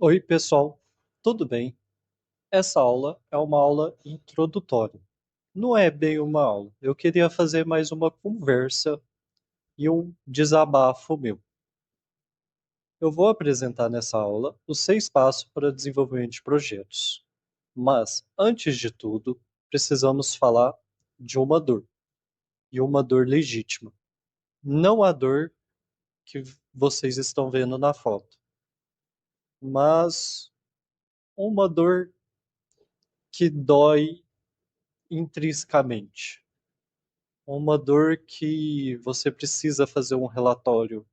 Oi, pessoal, tudo bem? Essa aula é uma aula introdutória. Não é bem uma aula. Eu queria fazer mais uma conversa e um desabafo meu. Eu vou apresentar nessa aula os 6 passos para desenvolvimento de projetos. Mas, antes de tudo, precisamos falar de uma dor, e uma dor legítima. Não a dor que vocês estão vendo na foto, mas uma dor que dói intrinsecamente. Uma dor que você precisa fazer um relatório,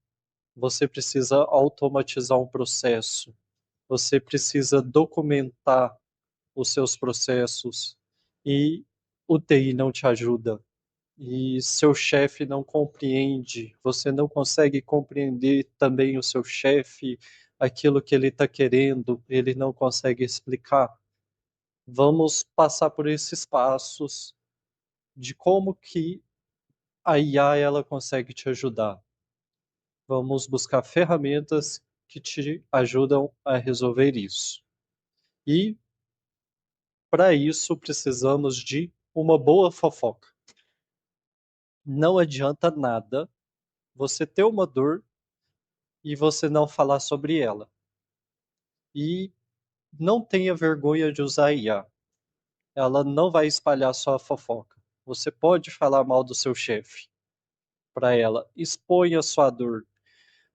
você precisa automatizar um processo, você precisa documentar os seus processos e o TI não te ajuda. E seu chefe não compreende, você não consegue compreender também o seu chefe, aquilo que ele está querendo, ele não consegue explicar. Vamos passar por esses passos de como que a IA ela consegue te ajudar. Vamos buscar ferramentas que te ajudam a resolver isso. E para isso precisamos de uma boa fofoca. Não adianta nada você ter uma dor e você não falar sobre ela. E não tenha vergonha de usar a IA. Ela não vai espalhar sua fofoca. Você pode falar mal do seu chefe para ela. Exponha sua dor.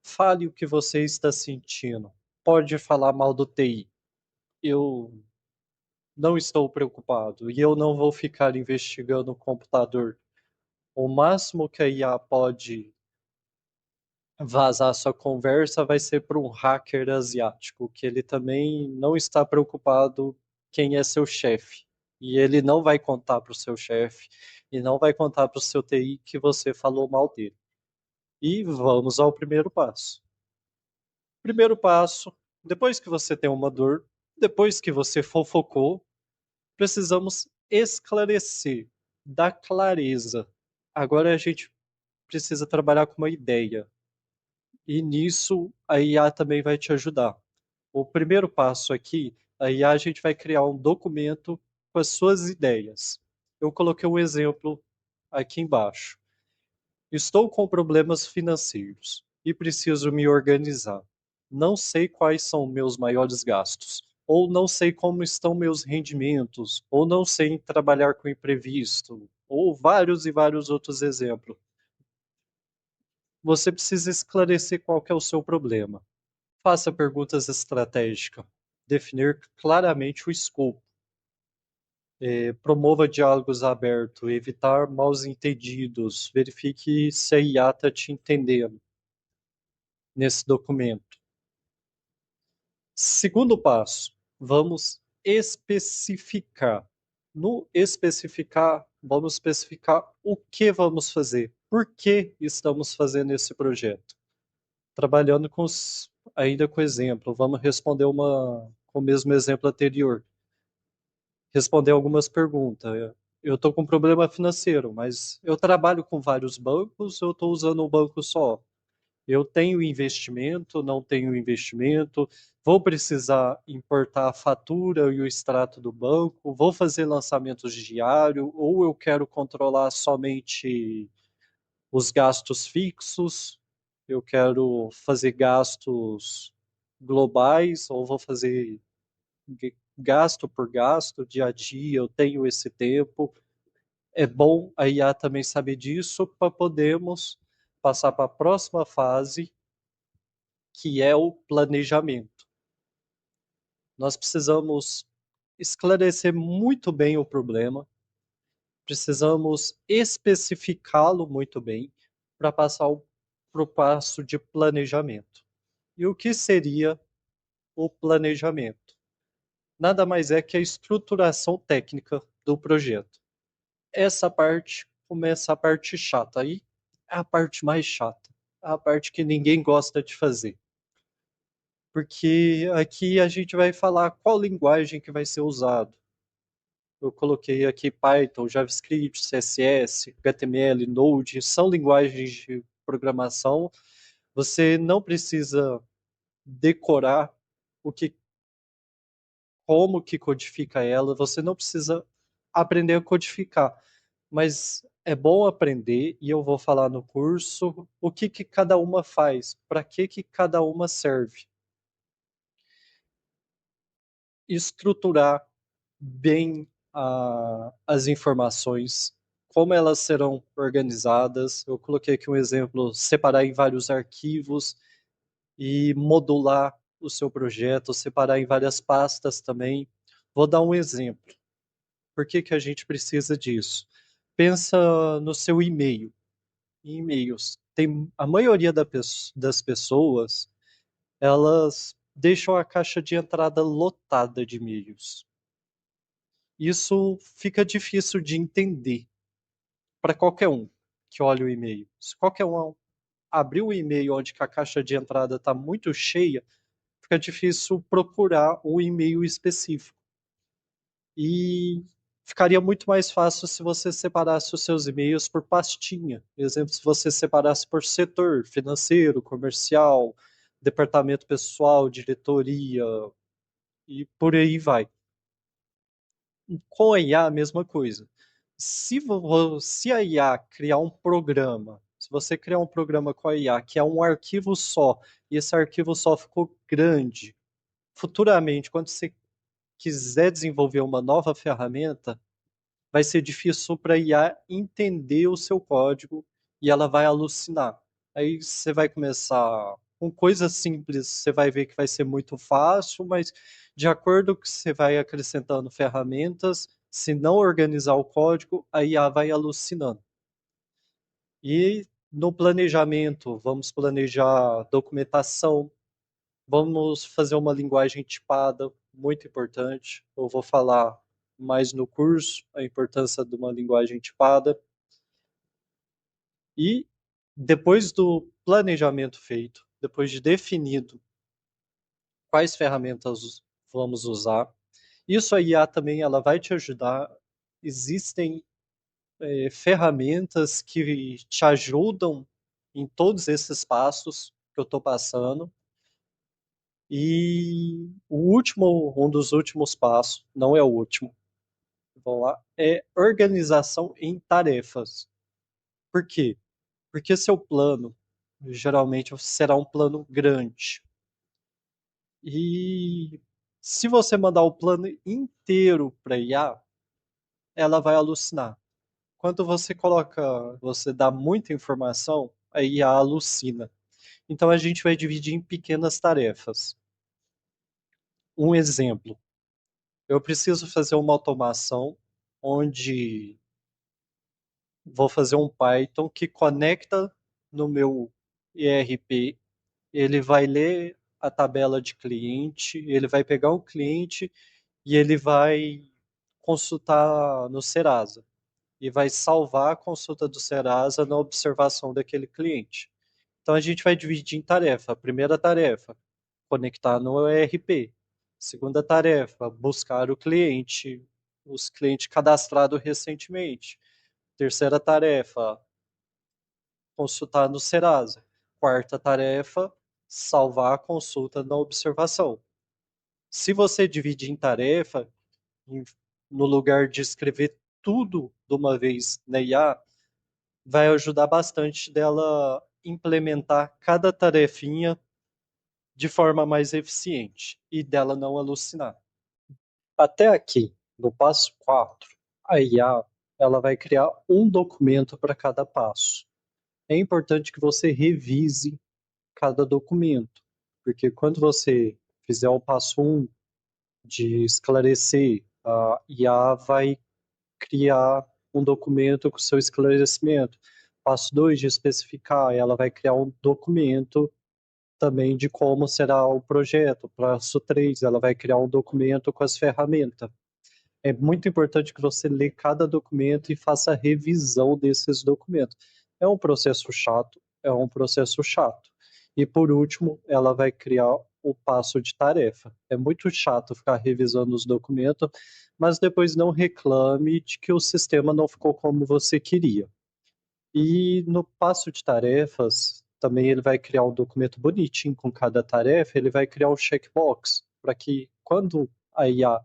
Fale o que você está sentindo. Pode falar mal do TI. Eu não estou preocupado e eu não vou ficar investigando o computador. O máximo que a IA pode vazar sua conversa vai ser para um hacker asiático, que ele também não está preocupado quem é seu chefe. E ele não vai contar para o seu chefe e não vai contar para o seu TI que você falou mal dele. E vamos ao primeiro passo. Primeiro passo, depois que você tem uma dor, depois que você fofocou, precisamos esclarecer, dar clareza. Agora a gente precisa trabalhar com uma ideia. E nisso a IA também vai te ajudar. O primeiro passo aqui, a IA a gente vai criar um documento com as suas ideias. Eu coloquei um exemplo aqui embaixo. Estou com problemas financeiros e preciso me organizar. Não sei quais são meus maiores gastos, ou não sei como estão meus rendimentos, ou não sei trabalhar com imprevisto, ou vários e vários outros exemplos. Você precisa esclarecer qual que é o seu problema. Faça perguntas estratégicas. Definir claramente o escopo. Promova diálogos abertos. Evitar maus entendidos. Verifique se a IA está te entendendo nesse documento. Segundo passo, vamos especificar. No especificar, vamos especificar o que vamos fazer, por que estamos fazendo esse projeto. Trabalhando ainda com exemplo, vamos responder com o mesmo exemplo anterior. Responder algumas perguntas. Eu estou com um problema financeiro, mas eu trabalho com vários bancos, eu estou usando um banco só. Eu tenho investimento, não tenho investimento, vou precisar importar a fatura e o extrato do banco, vou fazer lançamentos diários, ou eu quero controlar somente os gastos fixos, eu quero fazer gastos globais, ou vou fazer gasto por gasto, dia a dia, eu tenho esse tempo. É bom a IA também saber disso para podermos passar para a próxima fase, que é o planejamento. Nós precisamos esclarecer muito bem o problema, precisamos especificá-lo muito bem para passar para o passo de planejamento. E o que seria o planejamento? Nada mais é que a estruturação técnica do projeto. Essa parte começa a parte chata, aí é a parte mais chata, a parte que ninguém gosta de fazer. Porque aqui a gente vai falar qual linguagem que vai ser usado. Eu coloquei aqui Python, JavaScript, CSS, HTML, Node, são linguagens de programação. Você não precisa decorar o que como que codifica ela. Você não precisa aprender a codificar, mas é bom aprender e eu vou falar no curso o que que cada uma faz, para que que cada uma serve. Estruturar bem as informações, como elas serão organizadas. Eu coloquei aqui um exemplo: separar em vários arquivos e modular o seu projeto, separar em várias pastas também. Vou dar um exemplo. Por que que a gente precisa disso? Pensa no seu e-mail. Em e-mails, tem a maioria das pessoas, elas deixam a caixa de entrada lotada de e-mails. Isso fica difícil de entender para qualquer um que olha o e-mail. Se qualquer um abrir o e-mail onde que a caixa de entrada está muito cheia, fica difícil procurar um e-mail específico. E ficaria muito mais fácil se você separasse os seus e-mails por pastinha. Por exemplo, se você separasse por setor, financeiro, comercial, departamento pessoal, diretoria e por aí vai. Com a IA, a mesma coisa. Se a IA criar um programa, se você criar um programa com a IA que é um arquivo só, e esse arquivo só ficou grande, futuramente, quando você quiser desenvolver uma nova ferramenta, vai ser difícil para a IA entender o seu código e ela vai alucinar. Aí você vai começar com coisas simples, você vai ver que vai ser muito fácil, mas de acordo com que você vai acrescentando ferramentas, se não organizar o código, a IA vai alucinando. E no planejamento, vamos planejar documentação, vamos fazer uma linguagem tipada, muito importante. Eu vou falar mais no curso a importância de uma linguagem tipada. E depois do planejamento feito, depois de definido quais ferramentas vamos usar, isso a IA também ela vai te ajudar. Existem ferramentas que te ajudam em todos esses passos que eu estou passando. E um dos últimos passos, não é o último, vamos lá, é organização em tarefas. Por quê? Porque seu plano geralmente será um plano grande. E se você mandar o plano inteiro para IA, ela vai alucinar. Quando você dá muita informação, a IA alucina. Então a gente vai dividir em pequenas tarefas. Um exemplo, eu preciso fazer uma automação onde vou fazer um Python que conecta no meu ERP, ele vai ler a tabela de cliente, ele vai pegar o cliente e ele vai consultar no Serasa e vai salvar a consulta do Serasa na observação daquele cliente. Então a gente vai dividir em tarefa. A primeira tarefa, conectar no ERP. Segunda tarefa, buscar os clientes cadastrados recentemente. Terceira tarefa, consultar no Serasa. Quarta tarefa, salvar a consulta na observação. Se você dividir em tarefa, no lugar de escrever tudo de uma vez na IA, vai ajudar bastante dela implementar cada tarefinha de forma mais eficiente e dela não alucinar. Até aqui, no passo 4, a IA ela vai criar um documento para cada passo. É importante que você revise cada documento, porque quando você fizer o passo 1 de esclarecer, a IA vai criar um documento com seu esclarecimento. Passo 2 de especificar, ela vai criar um documento também de como será o projeto. Passo 3, ela vai criar um documento com as ferramentas. É muito importante que você lê cada documento e faça a revisão desses documentos. É um processo chato, é um processo chato. E por último, ela vai criar o passo de tarefa. É muito chato ficar revisando os documentos, mas depois não reclame de que o sistema não ficou como você queria. E no passo de tarefas, também ele vai criar um documento bonitinho com cada tarefa, ele vai criar um checkbox para que quando a IA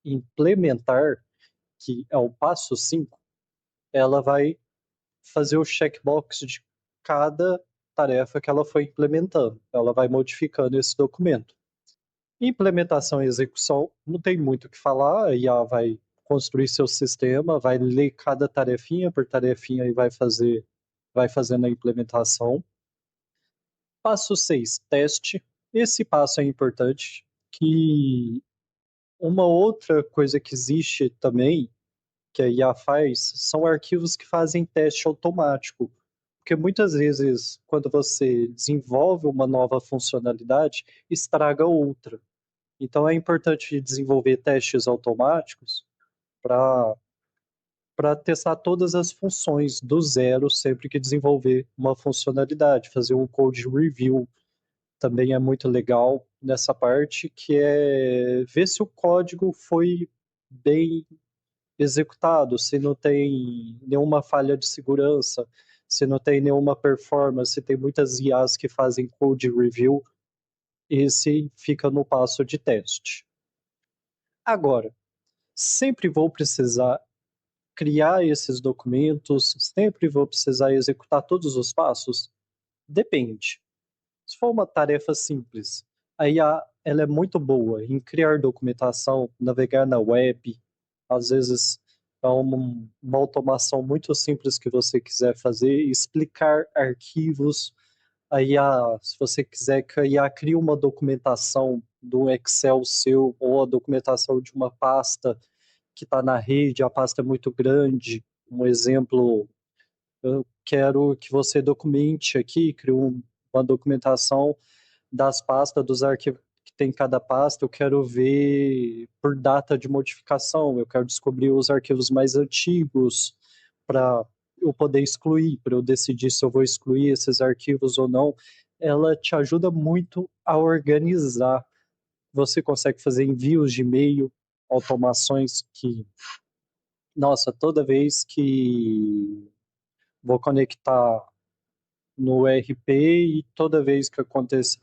implementar, que é o passo 5, ela vai fazer o checkbox de cada tarefa que ela foi implementando. Ela vai modificando esse documento. Implementação e execução, não tem muito o que falar, a IA vai construir seu sistema, vai ler cada tarefinha por tarefinha e vai fazendo a implementação. Passo 6, teste. Esse passo é importante, que uma outra coisa que existe também, que a IA faz, são arquivos que fazem teste automático. Porque muitas vezes, quando você desenvolve uma nova funcionalidade, estraga outra. Então é importante desenvolver testes automáticos para testar todas as funções do zero sempre que desenvolver uma funcionalidade, fazer um code review também é muito legal nessa parte, que é ver se o código foi bem executado, se não tem nenhuma falha de segurança, se não tem nenhuma performance, tem muitas IAs que fazem code review, esse fica no passo de teste. Agora, sempre vou precisar criar esses documentos, sempre vou precisar executar todos os passos? Depende. Se for uma tarefa simples, a IA ela é muito boa em criar documentação, navegar na web, às vezes é uma automação muito simples que você quiser fazer, explicar arquivos. A IA, se você quiser que a IA crie uma documentação do Excel seu ou a documentação de uma pasta que está na rede, a pasta é muito grande. Um exemplo, eu quero que você documente aqui, crie uma documentação das pastas, dos arquivos que tem em cada pasta, eu quero ver por data de modificação, eu quero descobrir os arquivos mais antigos para eu poder excluir, para eu decidir se eu vou excluir esses arquivos ou não. Ela te ajuda muito a organizar. Você consegue fazer envios de e-mail, automações que, nossa, toda vez que vou conectar no ERP e toda vez que acontece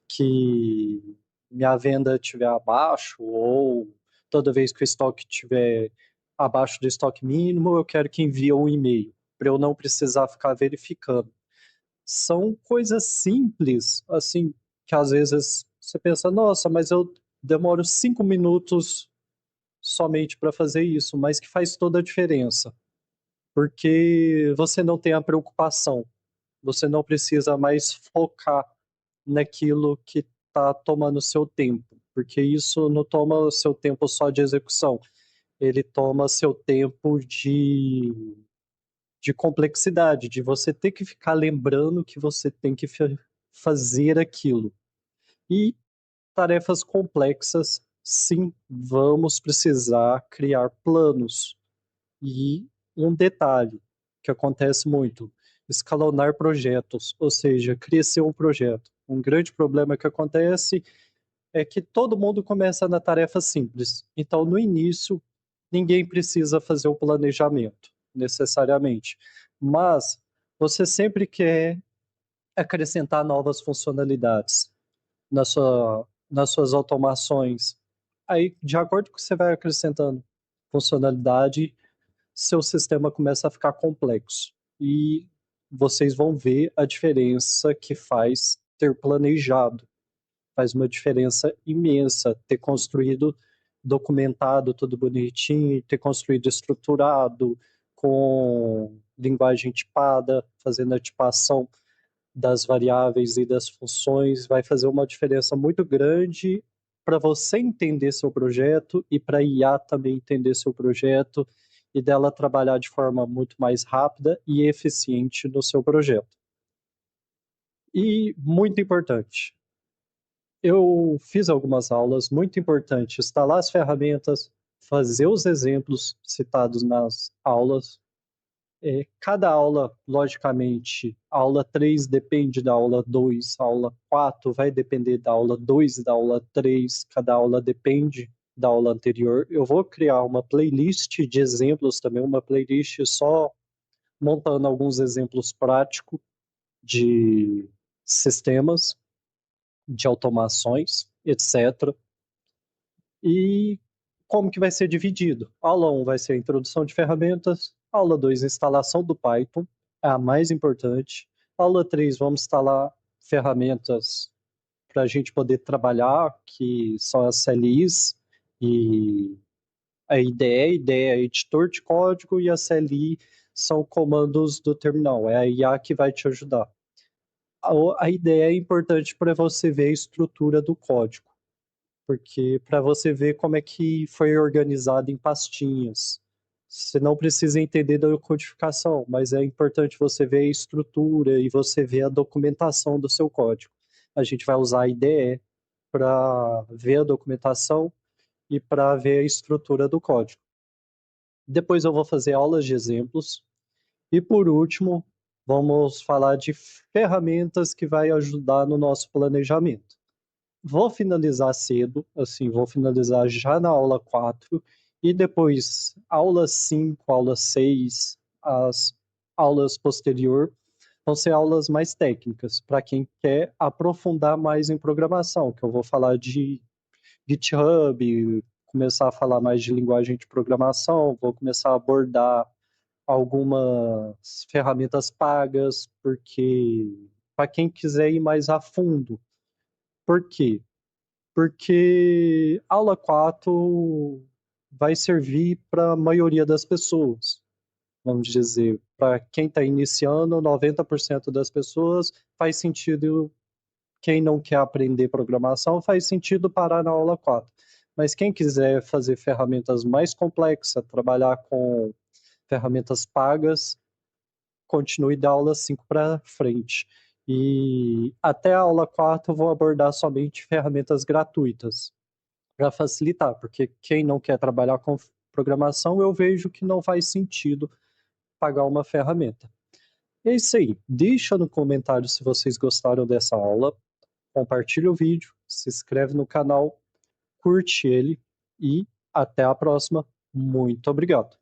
que minha venda estiver abaixo ou toda vez que o estoque estiver abaixo do estoque mínimo, eu quero que envie um e-mail para eu não precisar ficar verificando. São coisas simples, assim, que às vezes você pensa, nossa, mas eu demoro 5 minutos somente para fazer isso, mas que faz toda a diferença, porque você não tem a preocupação, você não precisa mais focar naquilo que está tomando seu tempo, porque isso não toma seu tempo só de execução, ele toma seu tempo de complexidade, de você ter que ficar lembrando que você tem que fazer aquilo. E tarefas complexas, sim, vamos precisar criar planos. E um detalhe que acontece muito, escalonar projetos, ou seja, crescer um projeto. Um grande problema que acontece é que todo mundo começa na tarefa simples. Então, no início, ninguém precisa fazer o planejamento, necessariamente. Mas você sempre quer acrescentar novas funcionalidades nas suas automações. Aí, de acordo com o que você vai acrescentando funcionalidade, seu sistema começa a ficar complexo. E vocês vão ver a diferença que faz ter planejado. Faz uma diferença imensa ter construído, documentado tudo bonitinho, ter construído estruturado, com linguagem tipada, fazendo a tipação das variáveis e das funções, vai fazer uma diferença muito grande para você entender seu projeto e para a IA também entender seu projeto e dela trabalhar de forma muito mais rápida e eficiente no seu projeto. E muito importante, eu fiz algumas aulas, muito importante, instalar as ferramentas, fazer os exemplos citados nas aulas. Cada aula, logicamente, a aula 3 depende da aula 2, a aula 4 vai depender da aula 2 e da aula 3, cada aula depende da aula anterior. Eu vou criar uma playlist de exemplos também, uma playlist só montando alguns exemplos práticos de sistemas, de automações, etc. E como que vai ser dividido? Aula 1 vai ser a introdução de ferramentas, aula 2, instalação do Python, é a mais importante. Aula 3, vamos instalar ferramentas para a gente poder trabalhar, que são as CLIs e a IDE é editor de código e a CLI são comandos do terminal, é a IA que vai te ajudar. A IDE é importante para você ver a estrutura do código, porque para você ver como é que foi organizado em pastinhas. Você não precisa entender da codificação, mas é importante você ver a estrutura e você ver a documentação do seu código. A gente vai usar a IDE para ver a documentação e para ver a estrutura do código. Depois eu vou fazer aulas de exemplos. E por último, vamos falar de ferramentas que vai ajudar no nosso planejamento. Vou finalizar cedo, assim, vou finalizar já na aula 4 e depois aula 5, aula 6, as aulas posterior vão ser aulas mais técnicas, para quem quer aprofundar mais em programação, que eu vou falar de GitHub, começar a falar mais de linguagem de programação, vou começar a abordar algumas ferramentas pagas, porque para quem quiser ir mais a fundo. Por quê? Porque aula 4 vai servir para a maioria das pessoas. Vamos dizer, para quem está iniciando, 90% das pessoas faz sentido. Quem não quer aprender programação, faz sentido parar na aula 4. Mas quem quiser fazer ferramentas mais complexas, trabalhar com ferramentas pagas, continue da aula 5 para frente. E até a aula 4 eu vou abordar somente ferramentas gratuitas, para facilitar, porque quem não quer trabalhar com programação, eu vejo que não faz sentido pagar uma ferramenta. É isso aí. Deixa no comentário se vocês gostaram dessa aula, compartilha o vídeo, se inscreve no canal, curte ele e até a próxima. Muito obrigado.